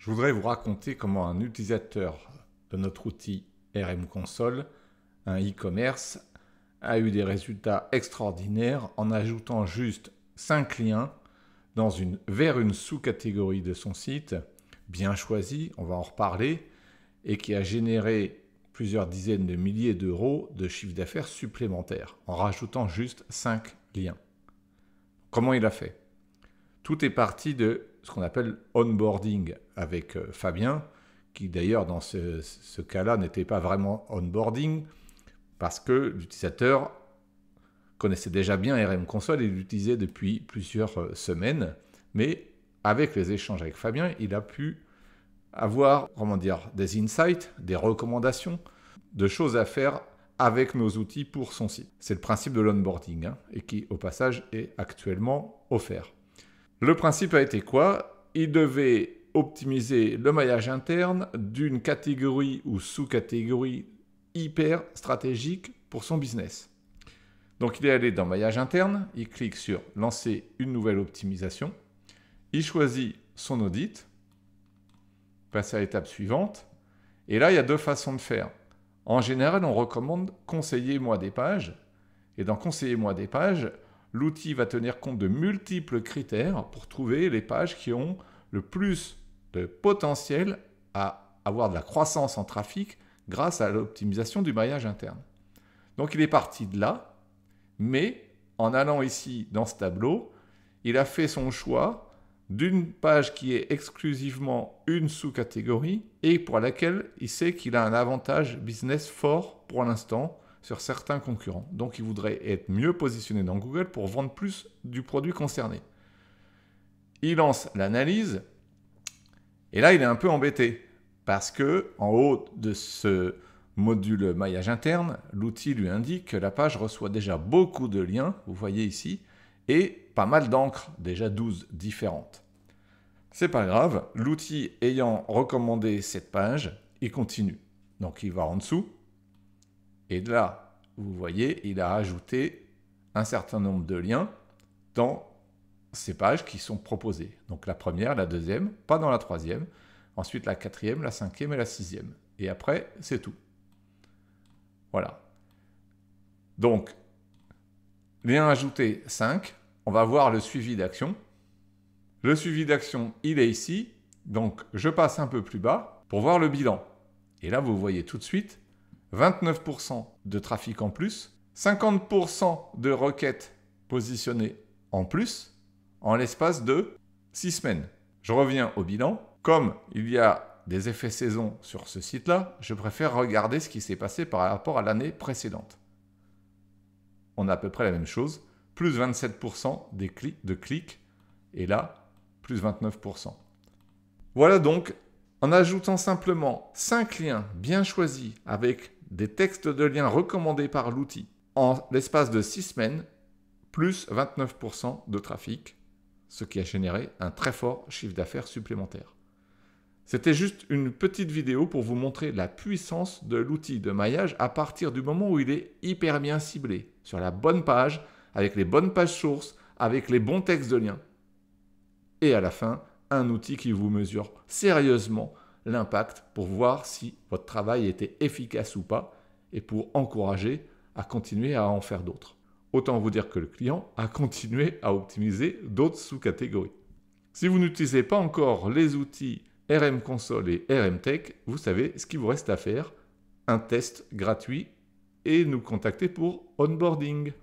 Je voudrais vous raconter comment un utilisateur de notre outil RM Console, un e-commerce, a eu des résultats extraordinaires en ajoutant juste 5 liens vers une sous-catégorie de son site, bien choisie, on va en reparler, et qui a généré plusieurs dizaines de milliers d'euros de chiffre d'affaires supplémentaire en rajoutant juste 5 liens. Comment il a fait? Tout est parti de ce qu'on appelle onboarding avec Fabien, qui d'ailleurs dans ce cas-là n'était pas vraiment onboarding parce que l'utilisateur connaissait déjà bien RM Console et l'utilisait depuis plusieurs semaines, mais avec les échanges avec Fabien, il a pu avoir des insights, des recommandations, de choses à faire avec nos outils pour son site. C'est le principe de l'onboarding et qui, au passage, est actuellement offert. Le principe a été quoi? Il devait optimiser le maillage interne d'une catégorie ou sous-catégorie hyper stratégique pour son business. Donc il est allé dans maillage interne, il clique sur lancer une nouvelle optimisation, il choisit son audit, passe à l'étape suivante, et là il y a deux façons de faire. En général, on recommande conseiller-moi des pages, et dans conseiller-moi des pages, l'outil va tenir compte de multiples critères pour trouver les pages qui ont le plus de potentiel à avoir de la croissance en trafic grâce à l'optimisation du maillage interne. Donc il est parti de là, mais en allant ici dans ce tableau, il a fait son choix d'une page qui est exclusivement une sous-catégorie et pour laquelle il sait qu'il a un avantage business fort pour l'instant sur certains concurrents. Donc il voudrait être mieux positionné dans Google pour vendre plus du produit concerné. Il lance l'analyse et là il est un peu embêté parce que en haut de ce module maillage interne, l'outil lui indique que la page reçoit déjà beaucoup de liens, vous voyez ici, et pas mal d'encres, déjà 12 différentes. C'est pas grave, l'outil ayant recommandé cette page, il continue. Donc il va en dessous, et là, vous voyez, il a ajouté un certain nombre de liens dans ces pages qui sont proposées. Donc la première, la deuxième, pas dans la troisième, ensuite la quatrième, la cinquième et la sixième. Et après, c'est tout. Voilà. Donc, lien ajouté 5, on va voir le suivi d'action. Le suivi d'action, il est ici. Donc, je passe un peu plus bas pour voir le bilan. Et là, vous voyez tout de suite 29% de trafic en plus, 50% de requêtes positionnées en plus en l'espace de 6 semaines. Je reviens au bilan. Comme il y a des effets saison sur ce site-là, je préfère regarder ce qui s'est passé par rapport à l'année précédente. On a à peu près la même chose, plus 27% de clics, et là, plus 29%. Voilà donc, en ajoutant simplement 5 liens bien choisis avec des textes de liens recommandés par l'outil, en l'espace de 6 semaines, plus 29% de trafic, ce qui a généré un très fort chiffre d'affaires supplémentaire. C'était juste une petite vidéo pour vous montrer la puissance de l'outil de maillage à partir du moment où il est hyper bien ciblé, sur la bonne page, avec les bonnes pages sources, avec les bons textes de lien. Et à la fin, un outil qui vous mesure sérieusement l'impact pour voir si votre travail était efficace ou pas et pour encourager à continuer à en faire d'autres. Autant vous dire que le client a continué à optimiser d'autres sous-catégories. Si vous n'utilisez pas encore les outils RM Console et RM Tech, vous savez ce qu'il vous reste à faire, un test gratuit et nous contacter pour onboarding.